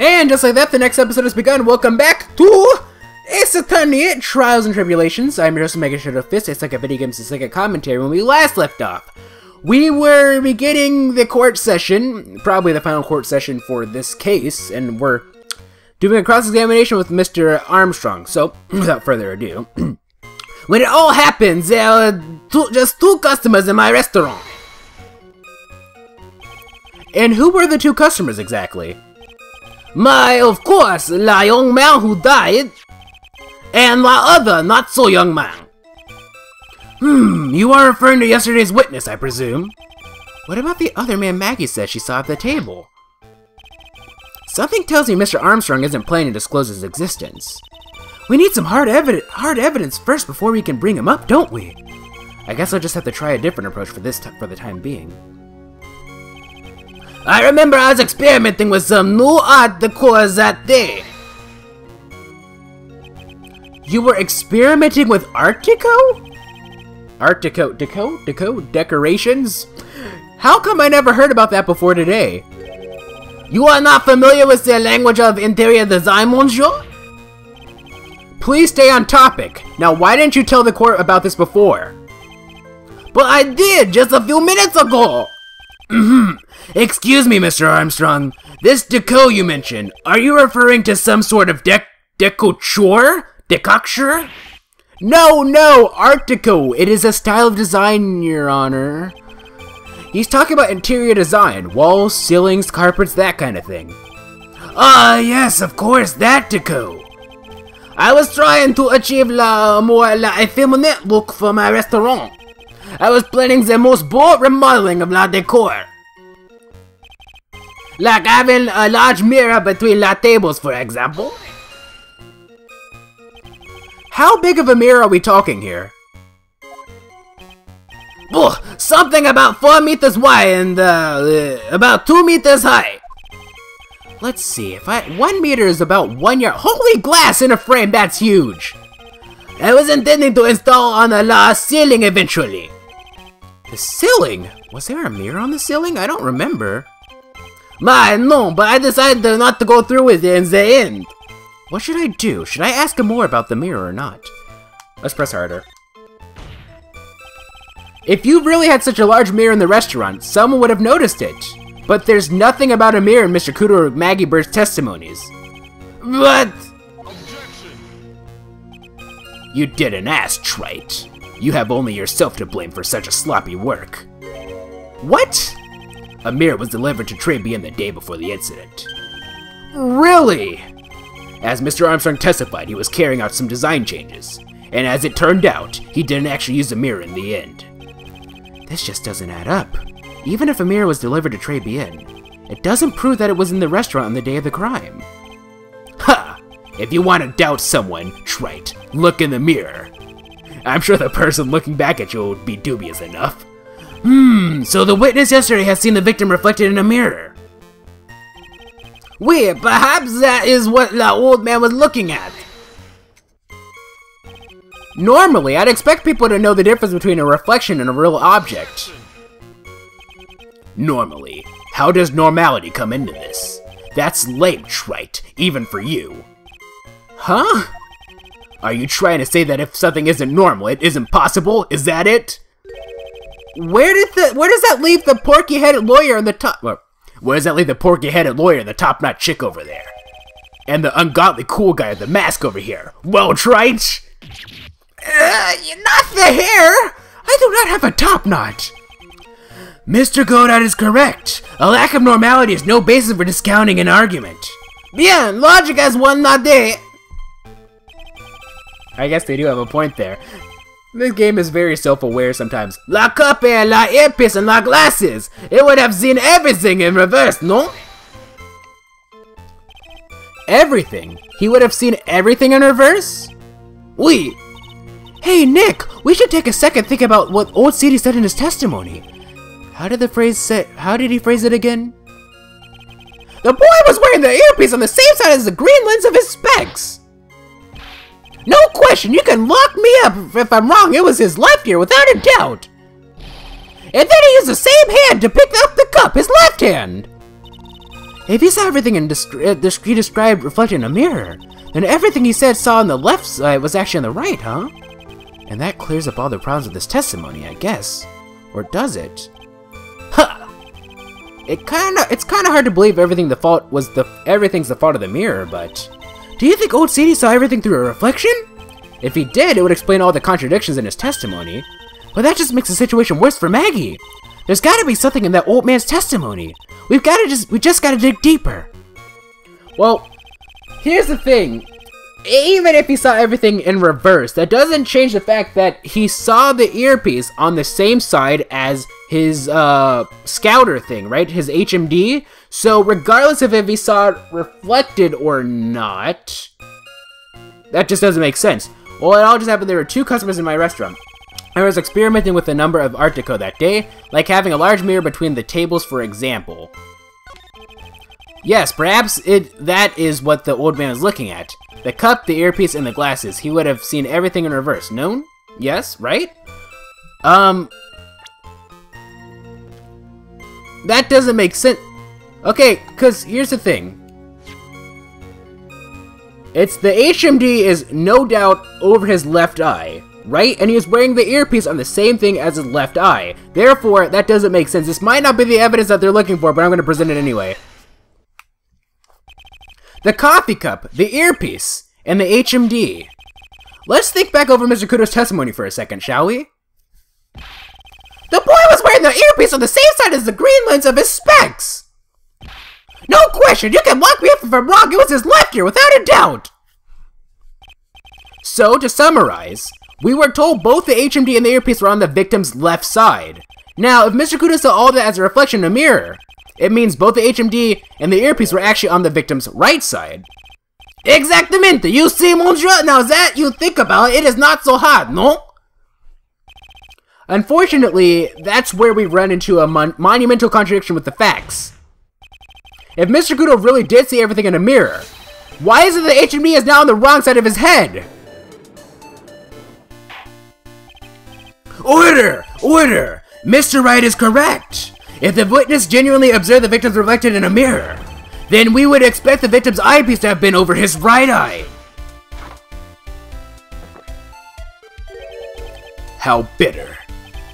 And just like that, the next episode has begun. Welcome back to Ace Attorney Trials and Tribulations. I'm your host, MegaShadowFist. It's like a video games, it's like a commentary. When we last left off, we were beginning the court session, probably the final court session for this case, and we're doing a cross-examination with Mr. Armstrong. So, without further ado, when it all happens, there are just two customers in my restaurant. And who were the two customers exactly? Of course, the young man who died, and the other not-so-young man. You are referring to yesterday's witness, I presume. What about the other man Maggie said she saw at the table? Something tells me Mr. Armstrong isn't planning to disclose his existence. We need some hard evidence first before we can bring him up, don't we? I guess I'll just have to try a different approach for the time being. I remember I was experimenting with some new art decor that day. You were experimenting with art deco? Art deco? Decorations? How come I never heard about that before today? You are not familiar with the language of interior design, monsieur? Please stay on topic. Now, why didn't you tell the court about this before? But I did just a few minutes ago. Excuse me, Mr. Armstrong. This deco you mentioned, are you referring to some sort of decorature? Decoction? No, art deco. It is a style of design, Your Honor. He's talking about interior design, walls, ceilings, carpets, that kind of thing. Yes, of course, that deco. I was trying to achieve more effeminate look for my restaurant. I was planning the most bold remodeling of la decor. Like having a large mirror between la tables, for example. How big of a mirror are we talking here? Something about 4 meters wide and about 2 meters high. Let's see, 1 meter is about 1 yard. Holy glass in a frame, that's huge. I was intending to install on the ceiling eventually. The ceiling? Was there a mirror on the ceiling? I don't remember. No, but I decided not to go through with it in the end. What should I do? Should I ask him more about the mirror or not? Let's press harder. If you really had such a large mirror in the restaurant, someone would have noticed it. But there's nothing about a mirror in Mr. Kudo or Maggie Bird's testimonies. But... Objection. You didn't ask, Trite. You have only yourself to blame for such a sloppy work. What? A mirror was delivered to Trey the day before the incident. Really? As Mr. Armstrong testified, he was carrying out some design changes. And as it turned out, he didn't actually use a mirror in the end. This just doesn't add up. Even if a mirror was delivered to Trey it doesn't prove that it was in the restaurant on the day of the crime. Ha! If you want to doubt someone, Trite, look in the mirror. I'm sure the person looking back at you would be dubious enough. So the witness yesterday has seen the victim reflected in a mirror. Wait, perhaps that is what the old man was looking at. Normally, I'd expect people to know the difference between a reflection and a real object. Normally? How does normality come into this? That's lame, Trite, even for you. Huh? Are you trying to say that if something isn't normal, it isn't possible? Is that it? Where does that leave the porky-headed lawyer and the where does that leave the porky-headed lawyer and the top-notch chick over there? And the ungodly cool guy with the mask over here? Well, Trite? Not the hair! I do not have a top knot! Mr. Godot is correct. A lack of normality is no basis for discounting an argument. Bien, logic has won that day. I guess they do have a point there. This game is very self-aware sometimes. La cup, la earpiece, and la glasses. It would have seen everything in reverse, no? Everything? He would have seen everything in reverse? Oui. Hey, Nick, we should take a second think about what Old CD said in his testimony. How did he phrase it again? The boy was wearing the earpiece on the same side as the green lens of his specs. No question, you can lock me up if I'm wrong, it was his left ear without a doubt. And then he used the same hand to pick up the cup, his left hand. If he saw everything he described reflected in a mirror, then everything he said saw on the left side was actually on the right, huh? And that clears up all the problems with this testimony, I guess. Or does it? Huh! It's kinda hard to believe everything's the fault of the mirror, but... Do you think old CD saw everything through a reflection? If he did, it would explain all the contradictions in his testimony. But that just makes the situation worse for Maggie. There's gotta be something in that old man's testimony. We just gotta dig deeper. Well, here's the thing. Even if he saw everything in reverse, that doesn't change the fact that he saw the earpiece on the same side as his scouter thing, right? His HMD. So regardless of if he saw it reflected or not, that just doesn't make sense. Well, it all just happened there were 2 customers in my restaurant. I was experimenting with the number of art deco that day, like having a large mirror between the tables, for example. Yes, perhaps that is what the old man is looking at. The cup, the earpiece, and the glasses. He would have seen everything in reverse. No? Yes, right? That doesn't make sense. Okay, because here's the thing. It's the HMD is no doubt over his left eye, right? And he was wearing the earpiece on the same thing as his left eye. Therefore, that doesn't make sense. This might not be the evidence that they're looking for, but I'm going to present it anyway. The coffee cup, the earpiece, and the HMD. Let's think back over Mr. Kudo's testimony for a second, shall we? The boy was wearing the earpiece on the same side as the green lens of his specs! No question, you can lock me up if I'm wrong, it was his left ear, without a doubt! So, to summarize, we were told both the HMD and the earpiece were on the victim's left side. Now, if Mr. Kudo saw all that as a reflection in a mirror, it means both the HMD and the earpiece were actually on the victim's right side. Exactamente! You see, monsieur? Now that you think about it, it is not so hard, no? Unfortunately, that's where we run into a monumental contradiction with the facts. If Mr. Kudo really did see everything in a mirror, why is it the HMD is now on the wrong side of his head? Order! Order! Mr. Wright is correct! If the witness genuinely observed the victim's reflected in a mirror, then we would expect the victim's eyepiece to have been over his right eye. How bitter.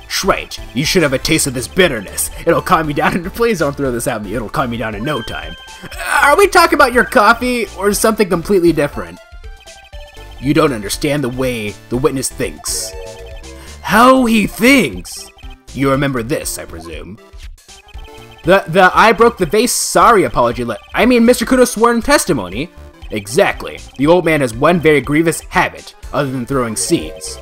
Shrite, you should have a taste of this bitterness. It'll calm me down. Please don't throw this at me. It'll calm me down in no time. Are we talking about your coffee or something completely different? You don't understand the way the witness thinks. How he thinks? You remember this, I presume. The I broke the vase sorry apology I mean Mr. Kudo's sworn testimony. Exactly. The old man has one very grievous habit, other than throwing seeds.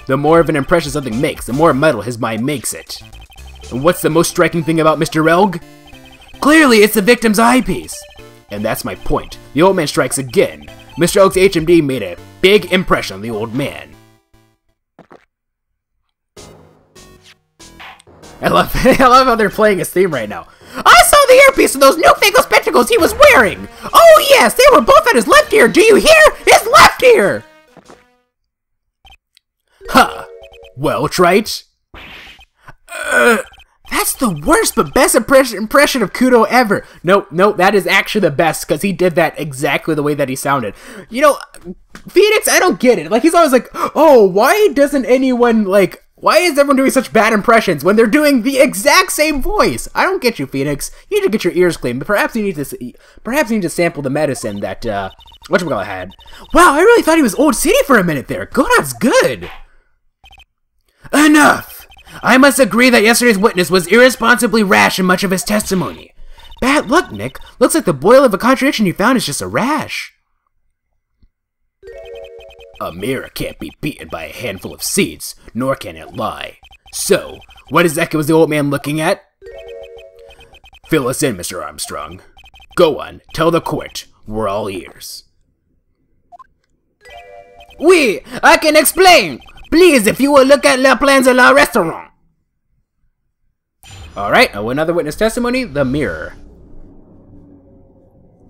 The more of an impression something makes, the more metal his mind makes it. And what's the most striking thing about Mr. Elg? Clearly, it's the victim's eyepiece. And that's my point. The old man strikes again. Mr. Elg's HMD made a big impression on the old man. I love how they're playing his theme right now. I saw the earpiece and those newfangled spectacles he was wearing! Oh yes, they were both at his left ear, do you hear? His left ear! Huh. Well, Trite? That's the worst but best impression of Kudo ever. No, that is actually the best, because he did that exactly the way that he sounded. You know, Phoenix, I don't get it. Like, he's always like, oh, why doesn't anyone, like, why is everyone doing such bad impressions when they're doing the exact same voice? I don't get you, Phoenix. You need to get your ears cleaned, but perhaps you need to sample the medicine that, whatchamacallit had. Wow, I really thought he was old city for a minute there. Godon's good. Enough! I must agree that yesterday's witness was irresponsibly rash in much of his testimony. Bad luck, Nick. Looks like the boil of a contradiction you found is just a rash. A mirror can't be beaten by a handful of seeds, nor can it lie. So, what exactly was the old man looking at? Fill us in, Mr. Armstrong. Go on, tell the court. We're all ears. Oui, I can explain! Please, if you will look at Le Plans de la Restaurant. Alright, another witness testimony, the mirror.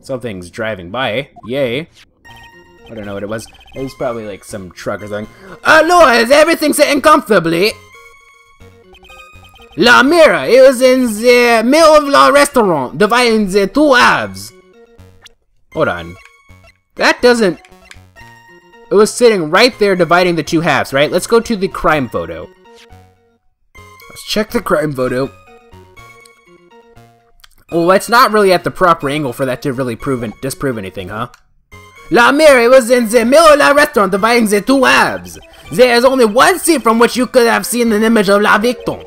Something's driving by. Yay. I don't know what it was. It was probably like some truck or something. Hello, is everything sitting comfortably? La mirror, it was in the middle of the restaurant, dividing the two halves. Hold on. That doesn't... It was sitting right there dividing the two halves, right? Let's go to the crime photo. Let's check the crime photo. Well, it's not really at the proper angle for that to really disprove anything, huh? La mirror was in the middle of the restaurant dividing the two halves. There is only one seat from which you could have seen an image of la victim.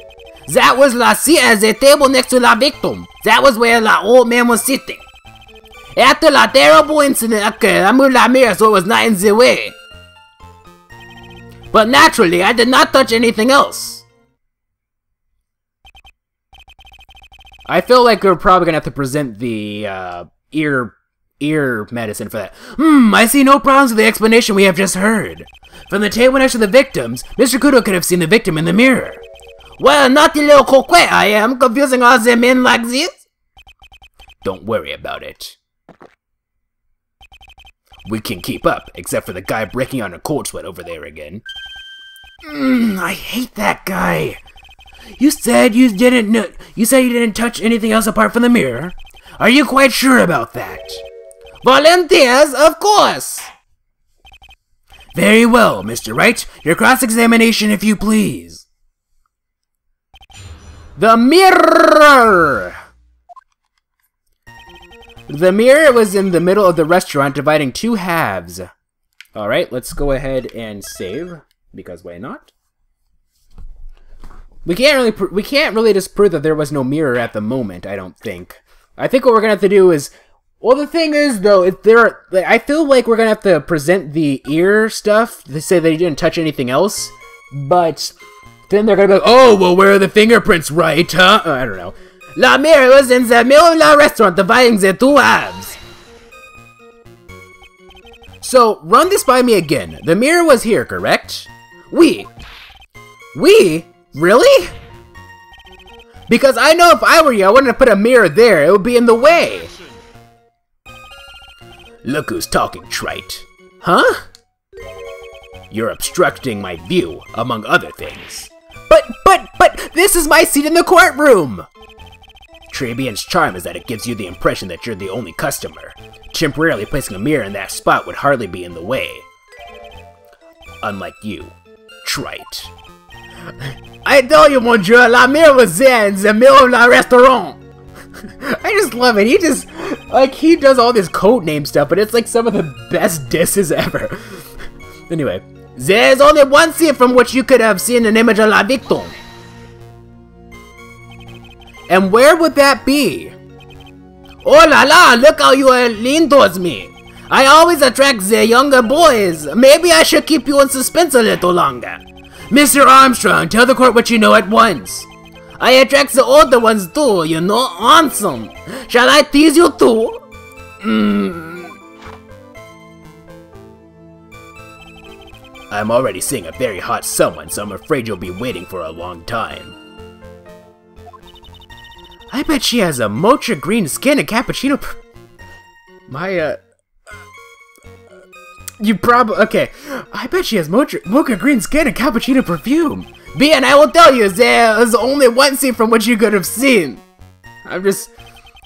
That was la seat at the table next to la victim. That was where la old man was sitting. After la terrible incident occurred, I moved la mirror so it was not in the way. But naturally, I did not touch anything else. I feel like we're probably gonna have to present the ear medicine for that. I see no problems with the explanation we have just heard. From the table next to the victims, Mr. Kudo could have seen the victim in the mirror. Well, naughty little coquette I am, confusing all the men like this. Don't worry about it. We can keep up, except for the guy breaking on a cold sweat over there again. I hate that guy. You said you didn't touch anything else apart from the mirror. Are you quite sure about that? Volunteers, of course! Very well, Mr. Wright. Your cross-examination, if you please. The mirror! The mirror was in the middle of the restaurant, dividing two halves. Alright, let's go ahead and save, because why not? We can't really disprove that there was no mirror at the moment, I don't think. I think what we're gonna have to do is... Well, the thing is, though, I feel like we're gonna have to present the ear stuff to say that he didn't touch anything else, but then they're gonna be like, oh, well, where are the fingerprints, right, huh? I don't know. La mirror was in the middle of the restaurant, dividing the two halves. So, run this by me again. The mirror was here, correct? We? Really? Because I know if I were you, I wouldn't have put a mirror there. It would be in the way. Look who's talking, trite. Huh? You're obstructing my view, among other things. But, this is my seat in the courtroom! Tribulations' charm is that it gives you the impression that you're the only customer. Temporarily placing a mirror in that spot would hardly be in the way. Unlike you, trite. I told you, monsieur, la mirror was there in the middle of the restaurant. I just love it. He does all this code name stuff, but it's like some of the best disses ever. Anyway, there's only one seat from which you could have seen an image of la victim. And where would that be? Oh la la, look how you lean towards me. I always attract the younger boys. Maybe I should keep you in suspense a little longer. Mr. Armstrong, tell the court what you know at once. I attract the older ones too, you know, awesome. Shall I tease you too? I'm already seeing a very hot someone, so I'm afraid you'll be waiting for a long time. I bet she has a mocha green skin and cappuccino. Okay. I bet she has mocha green skin and cappuccino perfume. B, and I will tell you, there is only one scene from which you could have seen.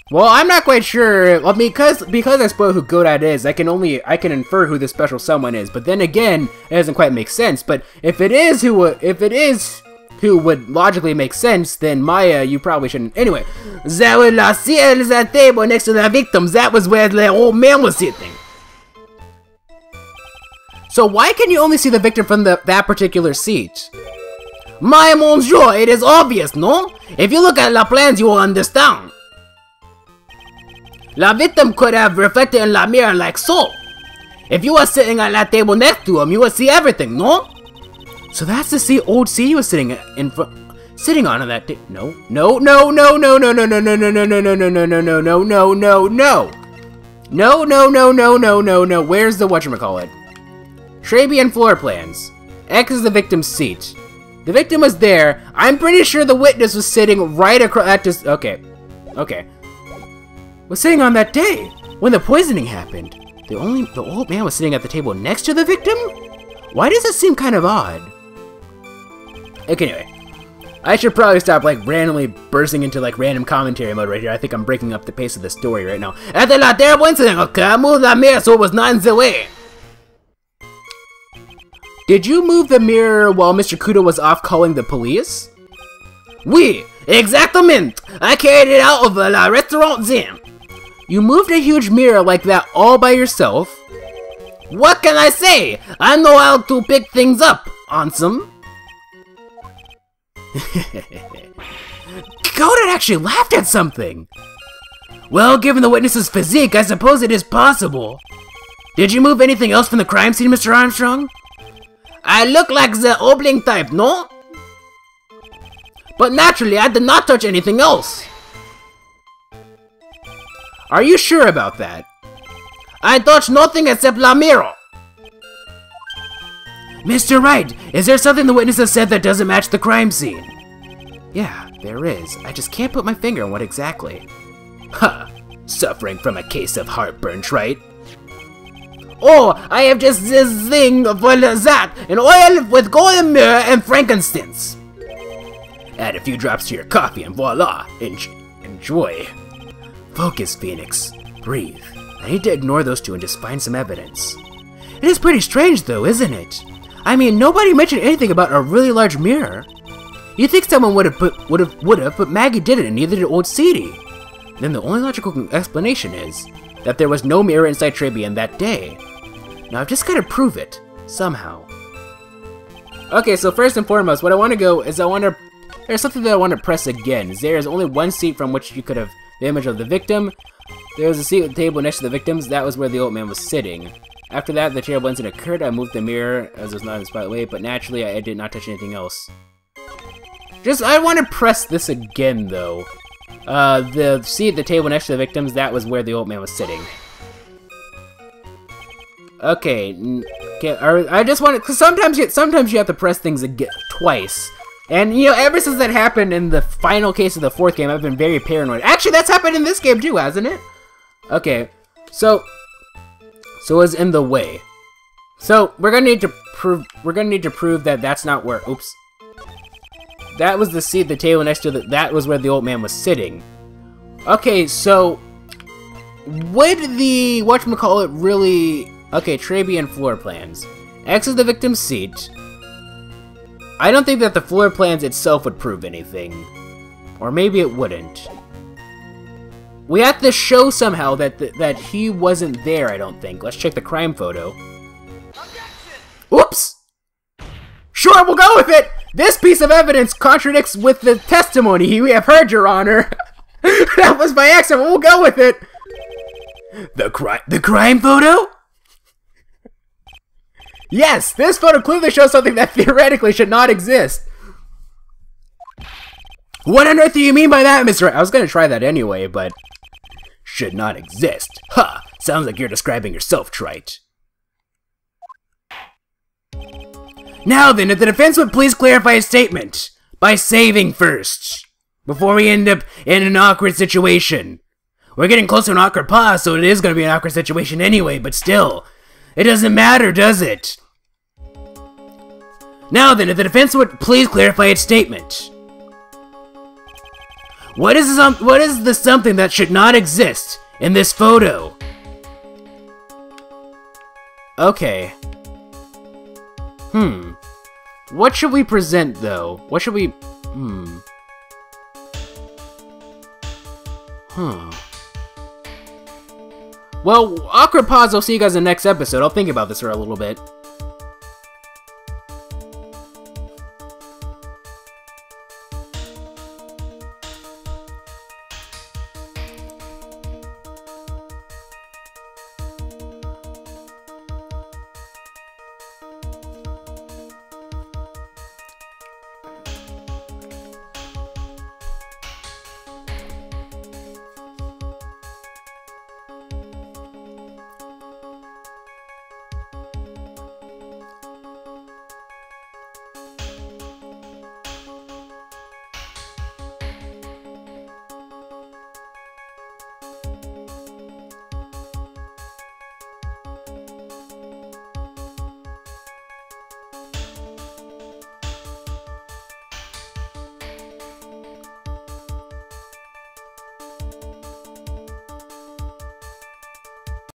Well, I'm not quite sure. Well, because I spoiled who Godad is, I can infer who this special someone is. But then again, it doesn't quite make sense. But if it is who would logically make sense, then Maya, you probably shouldn't. Anyway, there was la seat at the table next to the victims. That was where the old man was sitting. So why can you only see the victim from that particular seat? My monsieur, it is obvious, no? If you look at la plans, you will understand. La victim could have reflected in la mirror like so. If you were sitting at that table next to him, you would see everything, no? So that's the old seat he was sitting on that table. No. Where's the whatchamacallit? Trabian floor plans. X is the victim's seat. The victim was there. I'm pretty sure the witness was sitting right across at this. Okay. Was sitting on that day when the poisoning happened. The old man was sitting at the table next to the victim? Why does it seem kind of odd? Okay, anyway. I should probably stop, like, randomly bursting into, like, random commentary mode right here. I think I'm breaking up the pace of the story right now. After that terrible incident, I moved the mirror so it was not in the way. Did you move the mirror while Mr. Kudo was off calling the police? Oui, exactement. I carried it out of la restaurant then. You moved a huge mirror like that all by yourself? What can I say? I know how to pick things up, Ansem. Conan actually laughed at something! Well, given the witness's physique, I suppose it is possible. Did you move anything else from the crime scene, Mr. Armstrong? I look like the Obling type, no? But naturally, I did not touch anything else. Are you sure about that? I touched nothing except la mirror. Mr. Wright, is there something the witness has said that doesn't match the crime scene? Yeah, there is. I just can't put my finger on what exactly. Huh. Suffering from a case of heartburn, right? Oh, I have just this thing for that, an oil with golden mirror and frankincense. Add a few drops to your coffee and voila, enjoy. Focus, Phoenix. Breathe. I need to ignore those two and just find some evidence. It is pretty strange though, isn't it? I mean, nobody mentioned anything about a really large mirror. You'd think someone would have, but Maggie didn't, and neither did old Sadie. Then the only logical explanation is that there was no mirror inside Tribune that day. Now I've just got to prove it, somehow. Okay, so first and foremost, what I want to go is there's something that I want to press again. There is only one seat from which you could have the image of the victim. There was a seat at the table next to the victims. That was where the old man was sitting. After that, the terrible incident occurred. I moved the mirror, as it was not in the spotlight way, but naturally, I did not touch anything else. I want to press this again, though. The seat at the table next to the victims, that was where the old man was sitting. Okay, I just want to, because sometimes you have to press things again, twice. And, you know, ever since that happened in the final case of the fourth game, I've been very paranoid. Actually, that's happened in this game too, hasn't it? Okay, so it's in the way. So we're gonna need to prove that that's not where. Oops. That was the seat at the table next to that was where the old man was sitting. Okay, so would the whatchamacallit really? Okay, Trabian floor plans. X is the victim's seat. I don't think that the floor plans itself would prove anything. Or maybe it wouldn't. We have to show somehow that he wasn't there, I don't think. Let's check the crime photo. Oops! Sure, we'll go with it! This piece of evidence contradicts with the testimony we have heard, Your Honor. That was by accident, we'll go with it! The crime photo? Yes, this photo clearly shows something that theoretically should not exist. What on earth do you mean by that, Mr. Wright? I was gonna try that anyway, but... should not exist. Ha! Sounds like you're describing yourself, Trite. Now then, if the defense would please clarify its statement. By saving first. Before we end up in an awkward situation. We're getting close to an awkward pause, so it is gonna be an awkward situation anyway, but still. It doesn't matter, does it? Now then, if the defense would please clarify its statement. What is the something that should not exist in this photo? Okay. What should we present, though? What should we... Well, awkward pause, I'll see you guys in the next episode. I'll think about this for a little bit.